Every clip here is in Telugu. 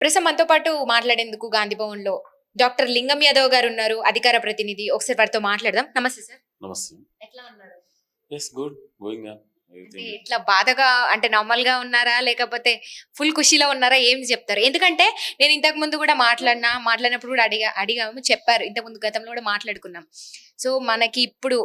ప్రస్తుతం మనతో పాటు మాట్లాడేందుకు గాంధీ భవన్‌లో డాక్టర్ లింగం యాదవ్ గారున్నారు. అధికార ప్రతినిధి. ఒకసారి వారితో మాట్లాడదాం. నమస్తే సార్. నమస్తే. ఎట్లా ఉన్నారు? Yes, good. Going on. అంటే ఎవ్రీథింగ్. ఇట్లా బాధగా అంటే నార్మల్‌గా ఉన్నారా? లేకపోతే ఫుల్ ఖుషీలో ఉన్నారా? ఏం చెప్తారు? ఎందుకంటే నేను ఇంతకు ముందు కూడా మాట్లాడినప్పుడు కూడా అడిగాము చెప్పారు. ఇంతకుముందు గతంలో కూడా మాట్లాడుకున్నాం. సో, మనకి ఇప్పుడు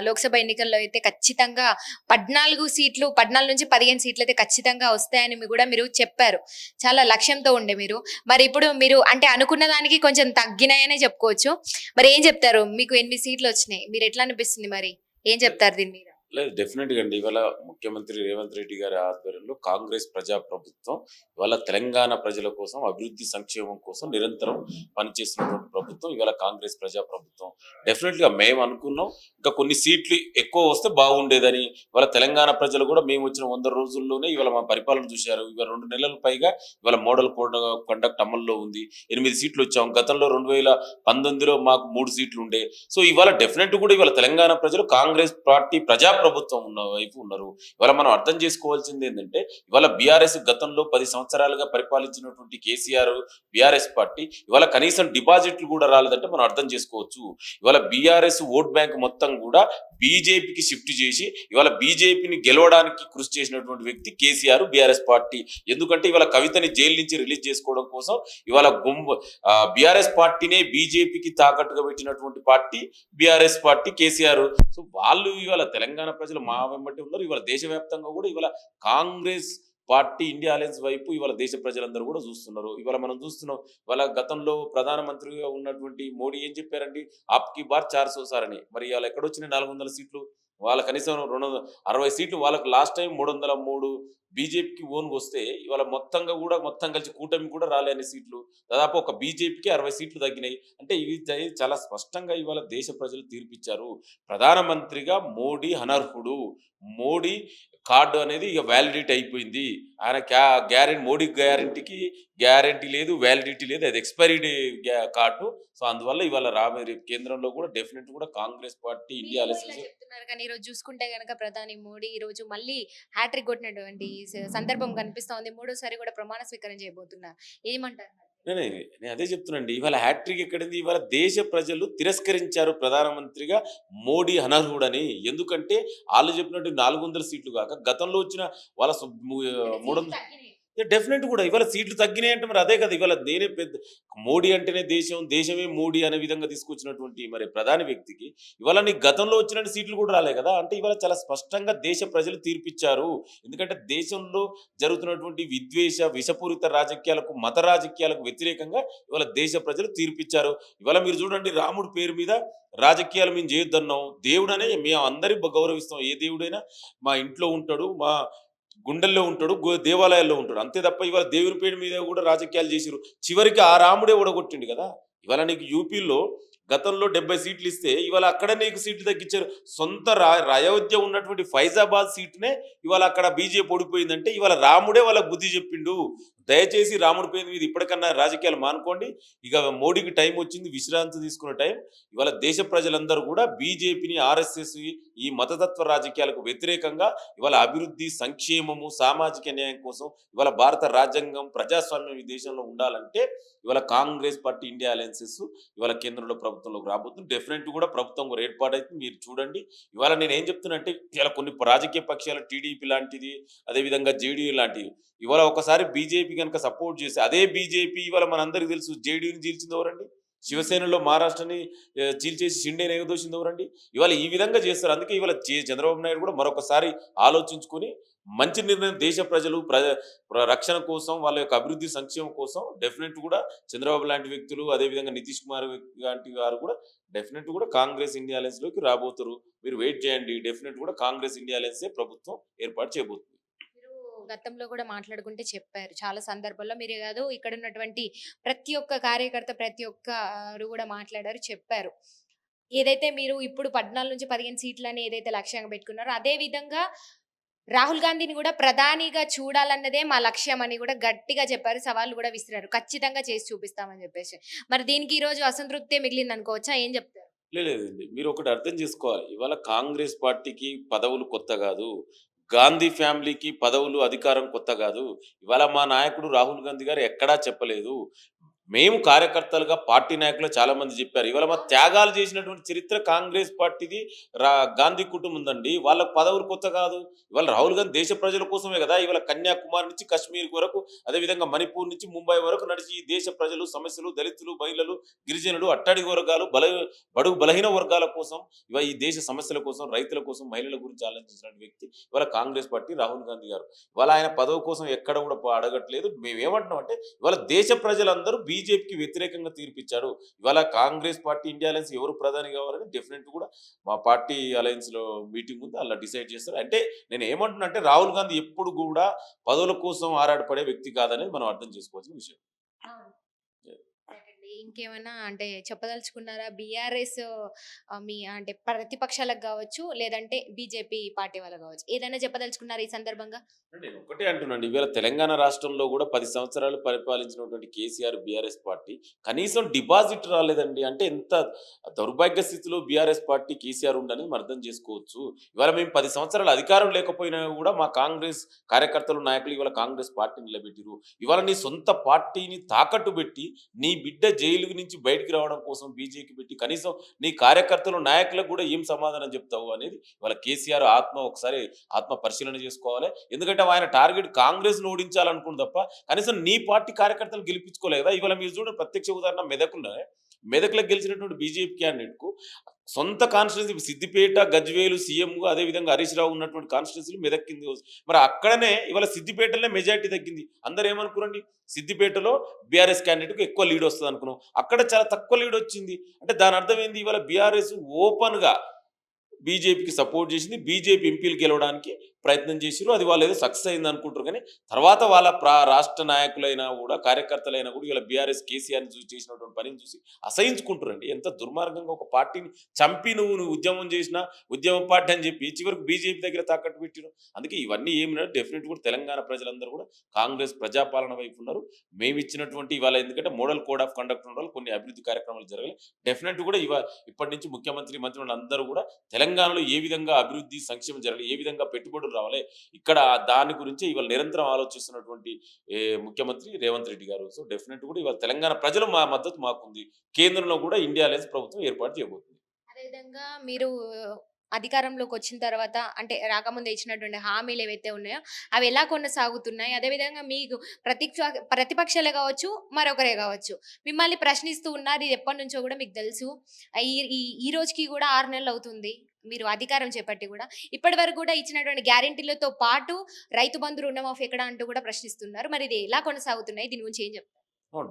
లోక్సభ ఎన్నికల్లో అయితే ఖచ్చితంగా 14 సీట్లు 14-15 సీట్లయితే ఖచ్చితంగా వస్తాయని మీరు చెప్పారు. చాలా లక్ష్యంతో ఉండే మీరు. మరి ఇప్పుడు మీరు అంటే అనుకున్న దానికి కొంచెం తగ్గినాయనే చెప్పుకోవచ్చు. మరి ఏం చెప్తారు? మీకు 8 సీట్లొచ్చినాయి. మీరెట్లా అనిపిస్తుంది మరి? ఏం చెప్తారు దీని మీద? లేదు, డెఫినెట్‌గా అండి. ఇవాళ ముఖ్యమంత్రి రేవంత్ రెడ్డి గారి ఆధ్వర్యంలో కాంగ్రెస్ ప్రజా ప్రభుత్వం ఇవాళ తెలంగాణ ప్రజల కోసం, అభివృద్ధి సంక్షేమం కోసం నిరంతరం పనిచేస్తున్నటువంటి ప్రభుత్వం ఇవాళ కాంగ్రెస్ ప్రజా ప్రభుత్వం. డెఫినెట్‌గా మేము అనుకున్నాం. ఇంకా కొన్ని సీట్లు ఎక్కువ వస్తే బాగుండేదని. ఇవాళ తెలంగాణ ప్రజలు కూడా మేము వచ్చిన 100 రోజుల్లోనే ఇవాళ మా పరిపాలన చూశారు. ఇవాళ 2 నెలల పైగా ఇవాళ మోడల్ కోడ్ కండక్ట్ అమల్లో ఉంది. 8 సీట్లు వచ్చాం. గతంలో 2019లో మాకు 3 సీట్లు ఉండే. సో ఇవాళ డెఫినెట్ కూడా ఇవాళ తెలంగాణ ప్రజలు కాంగ్రెస్ పార్టీ ప్రజా ప్రభుత్వం ఉన్న వైపు ఉన్నారు. ఇవాళ మనం అర్థం చేసుకోవాల్సింది ఏంటంటే ఇవాళ బీఆర్ఎస్ గతంలో 10 సంవత్సరాలుగా పరిపాలించినటువంటి కేసీఆర్ బీఆర్ఎస్ పార్టీ ఇవాళ కనీసం డిపాజిట్లు కూడా రాలేదంటే మనం అర్థం చేసుకోవచ్చు. ఇవాళ బీఆర్ఎస్ ఓట్ బ్యాంక్ మొత్తం కూడా బీజేపీకి షిఫ్ట్ చేసి ఇవాళ బీజేపీని గెలవడానికి కృషి చేసినటువంటి వ్యక్తి కేసీఆర్ బీఆర్ఎస్ పార్టీ. ఎందుకంటే ఇవాళ కవితని జైలు నుంచి రిలీజ్ చేసుకోవడం కోసం ఇవాళ బీఆర్ఎస్ పార్టీనే బీజేపీకి తాకట్టుగా పెట్టినటువంటి party BRS party KCR. So వాళ్ళు ఇవాళ తెలంగాణ ప్రజలు మా వెంబటి ఉన్నారు. ఇవాళ దేశవ్యాప్తంగా కూడా ఇవాళ కాంగ్రెస్ పార్టీ ఇండియా అలయన్స్ వైపు ఇవాళ దేశ ప్రజలందరూ కూడా చూస్తున్నారు. ఇవాళ మనం చూస్తున్నాం. ఇవాళ గతంలో ప్రధానమంత్రిగా ఉన్నటువంటి మోడీ ఏం చెప్పారండి? ఆప్కి బార్ 400 సార్ అని. మరి ఇవాళ ఎక్కడొచ్చినాయి 400 సీట్లు? వాళ్ళ కనీసం 260 సీట్లు వాళ్ళకి లాస్ట్ టైం 303 బీజేపీకి ఓన్గా వస్తే ఇవాళ మొత్తంగా కూడా మొత్తం కలిసి కూటమి కూడా రాలేని సీట్లు. దాదాపు ఒక బీజేపీకి 60 సీట్లు తగ్గినాయి. అంటే ఇవి చాలా స్పష్టంగా ఇవాళ దేశ ప్రజలు తీర్పిచ్చారు. ప్రధానమంత్రిగా మోడీ అనర్హుడు. మోడీ కార్డు అనేది ఇక వ్యాలిడిటీ అయిపోయింది. ఆయన మోడీ గ్యారంటీకి గ్యారంటీ లేదు, వ్యాలిడిటీ లేదు. అది ఎక్స్పైరీ కార్డు. సో అందువల్ల ఇవాళ రేపు కేంద్రంలో కూడా డెఫినెట్ కూడా కాంగ్రెస్ పార్టీ ఇండియా మీరు ఇలా అలయన్స్. చెప్తున్నారు కానీ ఈరోజు చూసుకుంటే గనక ప్రధాని మోడీ ఈరోజు మళ్ళీ హ్యాట్రిక్ కొట్టినటువంటి సందర్భం కనిపిస్తా ఉంది. మూడోసారి కూడా ప్రమాణ స్వీకారం చేయబోతున్నారు. ఏమంటారు మరి? నేనే నేను అదే చెప్తున్నానండి. ఇవాళ హ్యాట్రిక్ ఎక్కడింది? ఇవాళ దేశ ప్రజలు తిరస్కరించారు ప్రధానమంత్రిగా మోడీ అనర్హుడని. ఎందుకంటే ఆళ్ళు చెప్పినట్టు 400 సీట్లు కాక గతంలో వచ్చిన వాళ్ళ అంటే సీట్లు 300. తగ్గినాయి. డెఫినెట్ కూడా ఇవాళ సీట్లు తగ్గినాయంటే మరి అదే కదా. ఇవాళ నేనే పెద్ద మోడీ అంటేనే దేశం, దేశమే మోడీ అనే విధంగా తీసుకొచ్చినటువంటి మరి ప్రధాని వ్యక్తికి ఇవాళ నీకు గతంలో వచ్చిన సీట్లు కూడా రాలే కదా. అంటే ఇవాళ చాలా స్పష్టంగా దేశ ప్రజలు తీర్పిచ్చారు. ఎందుకంటే దేశంలో జరుగుతున్నటువంటి విషపూరిత రాజకీయాలకు, మత రాజకీయాలకు వ్యతిరేకంగా ఇవాళ దేశ ప్రజలు తీర్పిచ్చారు. ఇవాళ మీరు చూడండి, రాముడి పేరు మీద రాజకీయాలు మేము చేయొద్దన్నాం. దేవుడనే మేము అందరి గౌరవిస్తాం. ఏ దేవుడైనా మా ఇంట్లో ఉంటాడు, మా గుండెల్లో ఉంటాడు, దేవాలయాల్లో ఉంటాడు. అంతే తప్ప ఇవాళ దేవుని పేరు మీద కూడా రాజకీయాలు చేసిరు. చివరికి ఆ రాముడే ఓడగొట్టిండు కదా. ఇవాళ నీకు యూపీలో గతంలో 70 సీట్లు ఇస్తే ఇవాళ అక్కడ నీకు సీట్లు తగ్గించారు. సొంత అయోధ్య ఉన్నటువంటి ఫైజాబాద్ సీటునే ఇవాళ అక్కడ బీజేపీ ఓడిపోయిందంటే ఇవాళ రాముడే వాళ్ళకి బుద్ధి చెప్పిండు. దయచేసి రాముడి పేరు మీద ఇప్పటికన్నా రాజకీయాలు మానుకోండి. ఇక మోడీకి టైం వచ్చింది, విశ్రాంతి తీసుకున్న టైం. ఇవాళ దేశ ప్రజలందరూ కూడా బీజేపీని, ఆర్ఎస్ఎస్ ఈ మతతత్వ రాజకీయాలకు వ్యతిరేకంగా ఇవాళ అభివృద్ధి, సంక్షేమము, సామాజిక న్యాయం కోసం ఇవాళ భారత రాజ్యాంగం, ప్రజాస్వామ్యం ఈ దేశంలో ఉండాలంటే ఇవాళ కాంగ్రెస్ పార్టీ ఇండియా అలయన్సెస్ ఇవాళ కేంద్రంలో ప్రభుత్వంలోకి రాబోతుంది. డెఫినెట్ కూడా ప్రభుత్వం కూడా ఏర్పాటైతే మీరు చూడండి. ఇవాళ నేను ఏం చెప్తున్నా అంటే ఇలా కొన్ని రాజకీయ పక్షాలు టీడీపీ లాంటిది, అదేవిధంగా జేడీయూ లాంటివి ఇవాళ ఒకసారి బీజేపీ కనుక సపోర్ట్ చేసి అదే బీజేపీ ఇవాళ మనందరికీ తెలుసు జేడీయూని చీల్చింది ఎవరండి? శివసేనలో మహారాష్ట్రని చీల్చేసి షిండేని ఎగదోసింది ఎవరండి? ఇవాళ ఈ విధంగా చేస్తారు. అందుకే ఇవాళ చంద్రబాబు నాయుడు కూడా మరొకసారి ఆలోచించుకొని మంచి నిర్ణయం దేశ ప్రజలు రక్షణ కోసం, వాళ్ళ యొక్క అభివృద్ధి సంక్షేమం కోసం డెఫినెట్ కూడా చంద్రబాబు లాంటి వ్యక్తులు, అదేవిధంగా నితీష్ కుమార్ లాంటి వారు కూడా డెఫినెట్ కూడా కాంగ్రెస్ ఇండియా అలయన్స్ లోకి రాబోతారు. మీరు వెయిట్ చేయండి. డెఫినెట్ కూడా కాంగ్రెస్ ఇండియా అలయన్సే ప్రభుత్వం ఏర్పాటు చేయబోతుంది. మీరు గతంలో కూడా మాట్లాడుకుంటే చెప్పారు. చాలా సందర్భాల్లో మీరే కాదు ఇక్కడున్నటువంటి ప్రతి ఒక్క కార్యకర్త, ప్రతి ఒక్కరు కూడా మాట్లాడారు, చెప్పారు. ఏదైతే మీరు ఇప్పుడు 14-15 సీట్లని ఏదైతే లక్ష్యంగా పెట్టుకున్నారో, అదే విధంగా రాహుల్ గాంధీని కూడా ప్రధానిగా చూడాలన్నదే మా లక్ష్యం అని కూడా గట్టిగా చెప్పారు. సవాళ్ళు కూడా విసిరారు. ఖచ్చితంగా చేసి చూపిస్తామని చెప్పేసి. మరి దీనికి ఈరోజు అసంతృప్తే మిగిలిందనుకోవచ్చా? ఏం చెప్తారు? లేదండి, మీరు ఒకటి అర్థం చేసుకోవాలి. ఇవాళ కాంగ్రెస్ పార్టీకి పదవులు కొత్త కాదు. గాంధీ ఫ్యామిలీకి పదవులు, అధికారం కొత్త గాదు. ఇవాళ మా నాయకుడు రాహుల్ గాంధీ గారు ఎక్కడా చెప్పలేదు. మేము కార్యకర్తలుగా పార్టీ నాయకులు చాలా మంది చెప్పారు. ఇవాళ మా త్యాగాలు చేసినటువంటి చరిత్ర కాంగ్రెస్ పార్టీది, రా గాంధీ కుటుంబందండి. వాళ్ళకి పదవులు కొత్త కాదు. ఇవాళ రాహుల్ గాంధీ దేశ ప్రజల కోసమే కదా! ఇవాళ కన్యాకుమారి నుంచి కశ్మీర్ వరకు, అదేవిధంగా మణిపూర్ నుంచి ముంబై వరకు నడిచి ఈ దేశ ప్రజలు సమస్యలు, దళితులు, మహిళలు, గిరిజనులు, అట్టడుగు వర్గాలు, బడుగు బలహీన వర్గాల కోసం, ఈ దేశ సమస్యల కోసం, రైతుల కోసం, మహిళల గురించి ఆలోచించిన వ్యక్తి ఇవాళ కాంగ్రెస్ పార్టీ రాహుల్ గాంధీ గారు. ఇవాళ ఆయన పదవి కోసం ఎక్కడ కూడా అడగట్లేదు. మేమేమంటున్నాం అంటే ఇవాళ దేశ ప్రజలందరూ బీజేపీకి వ్యతిరేకంగా తీర్పిచ్చారు. ఇవాళ కాంగ్రెస్ పార్టీ, ఇండియా అలయన్స్ ఎవరు ప్రధాని కావాలని డెఫినెట్ కూడా మా పార్టీ అలయన్స్ లో మీటింగ్ ఉంది, అలా డిసైడ్ చేస్తారు. అంటే నేను ఏమంటున్నా అంటే రాహుల్ గాంధీ ఎప్పుడు కూడా పదవుల కోసం ఆరాటపడే వ్యక్తి కాదని మనం అర్థం చేసుకోవాల్సిన విషయం. రైట్ అండి. ఇంకేమైనా అంటే చెప్పదలుచుకున్నారా? బీఆర్ఎస్ మీ అంటే ప్రతిపక్షాలకు గావచ్చు, లేదంటే బీజేపీ పార్టీ వాళ్ళకి గావచ్చు. ఏదైనా చెప్పదలుచుకున్నారా ఈ సందర్భంగా? నేను ఒకటే అంటున్నాండి. ఇవాళ తెలంగాణ రాష్ట్రంలో కూడా 10 సంవత్సరాలు పరిపాలించినటువంటి కేసీఆర్, బీఆర్ఎస్ పార్టీ కనీసం డిపాజిట్ రాలేదండి. అంటే ఎంత దౌర్భాగ్య స్థితిలో బీఆర్ఎస్ పార్టీ, కేసీఆర్ ఉండని మనం అర్థం చేసుకోవచ్చు. ఇవాళ మేము 10 సంవత్సరాలు అధికారం లేకపోయినా కూడా మా కాంగ్రెస్ కార్యకర్తలు, నాయకులు ఇవాళ కాంగ్రెస్ పార్టీని నిలబెట్టిరు. ఇవాళ నీ సొంత పార్టీని తాకట్టు పెట్టి నీ బిడ్డ జైలు నుంచి బయటికి రావడం కోసం బీజేపీ పెట్టి కనీసం నీ కార్యకర్తలు, నాయకులకు కూడా ఏం సమాధానం చెప్తావు అనేది ఇవాళ కేసీఆర్ ఒకసారి ఆత్మ పరిశీలన చేసుకోవాలి. ఎందుకంటే ఆయన టార్గెట్ కాంగ్రెస్ ను ఓడించాలనుకుంది తప్ప కనీసం నీ పార్టీ కార్యకర్తలు గెలిపించుకోలేదా? ఇవాళ మీరు చూడండి, ప్రత్యక్ష ఉదాహరణ మెదక్లో గెలిచినటువంటి బీజేపీ క్యాండిడేట్ కు సొంత కాన్స్టిట్యున్సీ సిద్దిపేట, గజ్వేలు, సీఎం అదేవిధంగా హరీష్ రావు ఉన్నటువంటి కాన్స్టిట్యున్సీలు మెదక్ కింది మరి అక్కడనే ఇవాళ సిద్దిపేటలోనే మెజార్టీ తగ్గింది. అందరూ ఏమనుకురండి, సిద్దిపేటలో బీఆర్ఎస్ క్యాండిడేట్కు ఎక్కువ లీడ్ వస్తుంది అనుకున్నాం. అక్కడ చాలా తక్కువ లీడ్ వచ్చింది. అంటే దాని అర్థం ఏంది, ఇవాళ బీఆర్ఎస్ ఓపెన్ గా బీజేపీకి సపోర్ట్ చేసింది. బీజేపీ ఎంపీలు గెలవడానికి ప్రయత్నం చేసిరు. అది వాళ్ళు ఏదో సక్సెస్ అయింది అనుకుంటారు. కానీ తర్వాత వాళ్ళ రాష్ట్ర నాయకులైనా కూడా, కార్యకర్తలైనా కూడా ఇలా బీఆర్ఎస్ కేసీఆర్ని చూసి చేసినటువంటి పనిని చూసి అసహించుకుంటారండి. ఎంత దుర్మార్గంగా ఒక పార్టీని చంపి నువ్వు ఉద్యమం చేసినా ఉద్యమం పార్టీ అని చెప్పి చివరికి బీజేపీ దగ్గర తాకట్టు పెట్టిరు. అందుకే ఇవన్నీ ఏమిటంటే డెఫినెట్ కూడా తెలంగాణ ప్రజలందరూ కూడా కాంగ్రెస్ ప్రజాపాలన వైపు ఉన్నారు. మేము ఇచ్చినటువంటి ఇవాళ ఎందుకంటే మోడల్ కోడ్ ఆఫ్ కండక్ట్ వల్ల కొన్ని అభివృద్ధి కార్యక్రమాలు జరగాలి. డెఫినెట్ కూడా ఇప్పటి నుంచి ముఖ్యమంత్రి, మంత్రులు అందరూ కూడా తెలంగాణలో ఏ విధంగా అభివృద్ధి, సంక్షేమం జరగాలి, ఏ విధంగా పెట్టుబడులు రావాలి, ఇక్కడ దాని గురించి ఇవాళ నిరంతరం ఆలోచిస్తున్నటువంటి ముఖ్యమంత్రి రేవంత్ రెడ్డి గారు. సో డెఫినెట్ కూడా ఇవాళ తెలంగాణ ప్రజలు మా మద్దతు మాకుంది. కేంద్రంలో కూడా ఇండియా అలయన్స్ ప్రభుత్వం ఏర్పాటు చేయబోతుంది. అదేవిధంగా మీరు అధికారంలోకి వచ్చిన తర్వాత అంటే రాకముందు ఇచ్చినటువంటి హామీలు ఏవైతే ఉన్నాయో అవి ఎలా కొనసాగుతున్నాయి? అదేవిధంగా మీకు ప్రతిపక్షాలే కావచ్చు, మరొకరే కావచ్చు, మిమ్మల్ని ప్రశ్నిస్తూ ఉన్నారు. ఇది ఎప్పటి నుంచో కూడా మీకు తెలుసు. ఈ ఈ- ఈ రోజుకి కూడా 6 నెలలు అవుతుంది మీరు అధికారం చేపట్టి కూడా. ఇప్పటి వరకు కూడా ఇచ్చినటువంటి గ్యారెంటీలతో పాటు రైతు బంధు రుణమాఫీ ఎక్కడ అంటూ కూడా ప్రశ్నిస్తున్నారు. మరి ఇది ఎలా కొనసాగుతున్నాయి? దీని గురించి ఏం చెప్తారు?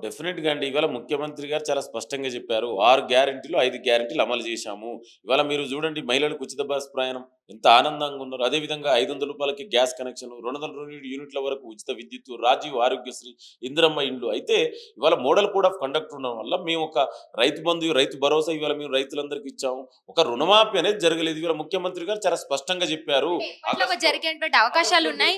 డెఫినెట్‌గా అండి. ఇవాళ ముఖ్యమంత్రి గారు చాలా స్పష్టంగా చెప్పారు. 6 గ్యారంటీలు, 5 గ్యారంటీలు అమలు చేశాము. ఇవాళ మీరు చూడండి, మహిళలకు ఉచిత బస్ ప్రయాణం ఎంత ఆనందంగా ఉన్నారు. అదేవిధంగా రూ. 500కి గ్యాస్ కనెక్షన్, 200 యూనిట్ల వరకు ఉచిత విద్యుత్తు, రాజీవ్ ఆరోగ్యశ్రీ, ఇందిరమ్మ ఇండ్లు. అయితే ఇవాళ మోడల్ కోడ్ ఆఫ్ కండక్ట్ ఉండడం వల్ల మేము ఒక రైతు బంధు, రైతు భరోసా ఇవాళ మేము రైతులందరికీ ఇచ్చాము. ఒక రుణమాఫీ అనేది జరగలేదు. ఇవాళ ముఖ్యమంత్రి గారు చాలా స్పష్టంగా చెప్పారు. ఇప్పట్లో జరిగేటువంటి అవకాశాలు ఉన్నాయి.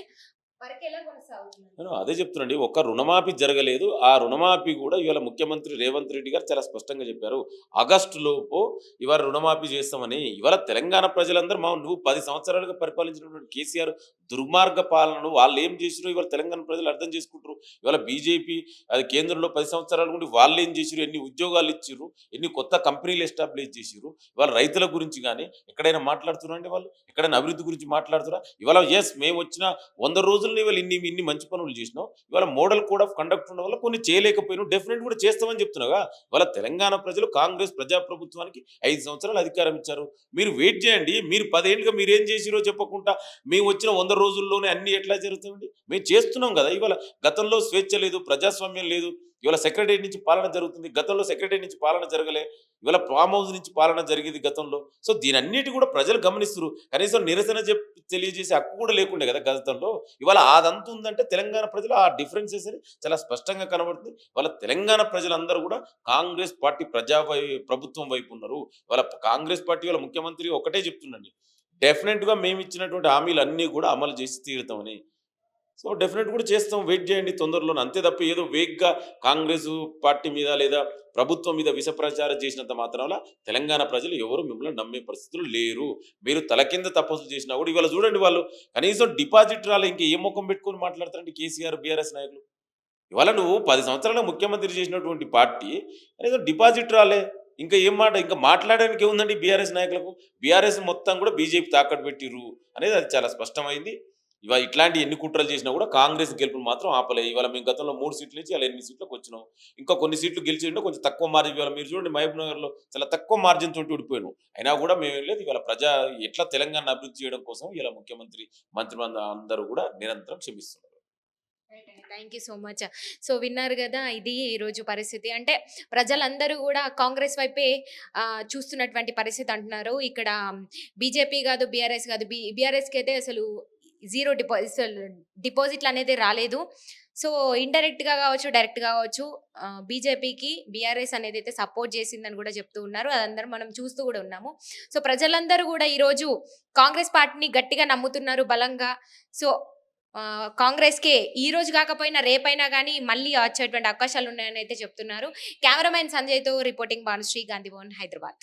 వరకు ఎలా కొనసాగుతుంది? నేను అదే చెప్తున్నాండి. ఒక రుణమాఫీ జరగలేదు. ఆ రుణమాఫీ కూడా ఇవాళ ముఖ్యమంత్రి రేవంత్ రెడ్డి గారు చాలా స్పష్టంగా చెప్పారు. ఆగస్టు లోపు ఇవాళ రుణమాఫీ చేస్తామని. ఇవాళ తెలంగాణ ప్రజలందరూ నువ్వు 10 సంవత్సరాలుగా పరిపాలించినటువంటి కేసీఆర్ దుర్మార్గ పాలనను వాళ్ళు ఏం చేసిరో ఇవాళ తెలంగాణ ప్రజలు అర్థం చేసుకుంటారు. ఇవాళ బీజేపీ అది కేంద్రంలో 10 సంవత్సరాల నుండి వాళ్ళు ఏం చేసిరు, ఎన్ని ఉద్యోగాలు ఇచ్చిర్రు, ఎన్ని కొత్త కంపెనీలు ఎస్టాబ్లిష్ చేసిరు. ఇవాళ రైతుల గురించి కానీ ఎక్కడైనా మాట్లాడుతున్నారండి, వాళ్ళు ఎక్కడైనా అభివృద్ధి గురించి మాట్లాడుతురా? ఇవాళ మేము వచ్చిన 100 రోజులు ఇవాళ ఇన్ని మంచి పనులు చేసినావు. ఇవాళ మోడల్ కోడ్ ఆఫ్ కండక్ట్ ఉండడం వల్ల కొన్ని చేయలేకపోయినావు. డెఫినెట్ కూడా చేస్తామని చెప్తున్నావుగా. ఇవాళ తెలంగాణ ప్రజలు కాంగ్రెస్ ప్రజాప్రభుత్వానికి 5 సంవత్సరాలు అధికారం ఇచ్చారు. మీరు వెయిట్ చేయండి. మీరు 10 ఏళ్ళుగా మీరు ఏం చేసిరో చెప్పకుండా మేము వచ్చిన 100 రోజుల్లోనే అన్ని ఎట్లా జరుగుతాయండి? మేము చేస్తున్నాం కదా. ఇవాళ గతంలో స్వేచ్ఛ లేదు, ప్రజాస్వామ్యం లేదు. ఇవాళ సెక్రటరీ నుంచి పాలన జరుగుతుంది. గతంలో సెక్రటరీ నుంచి పాలన జరగలే. ఇవాళ ఫామ్ హౌస్ నుంచి పాలన జరిగేది గతంలో. సో దీనన్నిటి కూడా ప్రజలు గమనిస్తున్నారు. కనీసం నిరసన తెలియజేసే హక్కు కూడా లేకుండే కదా గతంలో. ఇవాళ అదంతా ఉందంటే తెలంగాణ ప్రజలు ఆ డిఫరెన్సెస్ అని చాలా స్పష్టంగా కనబడుతుంది. ఇవాళ తెలంగాణ ప్రజలందరూ కూడా కాంగ్రెస్ పార్టీ ప్రభుత్వం వైపు ఉన్నారు. ఇవాళ కాంగ్రెస్ పార్టీ వాళ్ళ ముఖ్యమంత్రి ఒకటే చెప్తుండండి, డెఫినెట్ గా మేము ఇచ్చినటువంటి హామీలు అన్నీ కూడా అమలు చేసి తీరుతామని. సో డెఫినెట్ కూడా చేస్తాం. వెయిట్ చేయండి తొందరలోనే. అంతే తప్ప ఏదో వేగ్గా కాంగ్రెస్ పార్టీ మీద లేదా ప్రభుత్వం మీద విష ప్రచారం చేసినంత మాత్రాన తెలంగాణ ప్రజలు ఎవరు మిమ్మల్ని నమ్మే పరిస్థితులు లేరు. మీరు తల కింద తపస్సులు చేసినా కూడా ఇవాళ చూడండి వాళ్ళు కనీసం డిపాజిట్ రాలే ఇంకా ఏ ముఖం పెట్టుకొని మాట్లాడతారండి కేసీఆర్, బీఆర్ఎస్ నాయకులు. ఇవాళ నువ్వు 10 సంవత్సరాల ముఖ్యమంత్రి చేసినటువంటి పార్టీ కనీసం డిపాజిట్ రాలే. ఇంకా ఏం మాట ఇంకా మాట్లాడడానికి ఏముందండి బీఆర్ఎస్ నాయకులకు? బీఆర్ఎస్ మొత్తం కూడా బీజేపీ తాకట్టు పెట్టిర్రు అనేది అది చాలా స్పష్టమైంది. ఇవాళ ఇట్లాంటి ఎన్ని కుట్రలు చేసినా కూడా కాంగ్రెస్ గెలుపుని మాత్రం ఆపలే. ఇవాళ మేము గతంలో 3 సీట్లు నుంచి అలా 8 సీట్లకు వచ్చినాం. ఇంకా కొన్ని సీట్లు గెలిచిండే కొంచెం తక్కువ మార్జిన్. ఇవాళ మీరు చూడండి మహబూబ్ నగర్‌లో చాలా తక్కువ మార్జిన్ తోటి ఓడిపోయాను. అయినా కూడా మేమేం లేదు ఇవాళ ఎట్లా తెలంగాణ అభివృద్ధి చేయడం కోసం ఇలా ముఖ్యమంత్రి, మంత్రులందరూ అందరూ కూడా నిరంతరం శ్రమిస్తున్నారు. Thank you so much. So విన్నారు కదా, ఇది ఈరోజు పరిస్థితి. అంటే ప్రజలందరూ కూడా కాంగ్రెస్ వైపే చూస్తున్నటువంటి పరిస్థితి అంటున్నారు. ఇక్కడ బీజేపీ కాదు, బీఆర్ఎస్ కాదు. బీఆర్ఎస్కి అయితే అసలు జీరో డిపాజిట్లు అనేది రాలేదు. సో ఇండైరెక్ట్గా కావచ్చు, డైరెక్ట్గా కావచ్చు, బీజేపీకి బీఆర్ఎస్ అనేది అయితే సపోర్ట్ చేసిందని కూడా చెప్తూ ఉన్నారు. అదందరం మనం చూస్తూ కూడా ఉన్నాము. సో ప్రజలందరూ కూడా ఈరోజు కాంగ్రెస్ పార్టీని గట్టిగా నమ్ముతున్నారు బలంగా. సో కాంగ్రెస్‌కే ఈ రోజు కాకపోయినా రేపైనా గానీ మళ్ళీ వచ్చేటువంటి అవకాశాలున్నాయని అయితే చెప్తున్నారు. కెమెరామెన్ సంజయ్‌తో రిపోర్టింగ్ భానుశ్రీ, గాంధీ భవన్, హైదరాబాద్.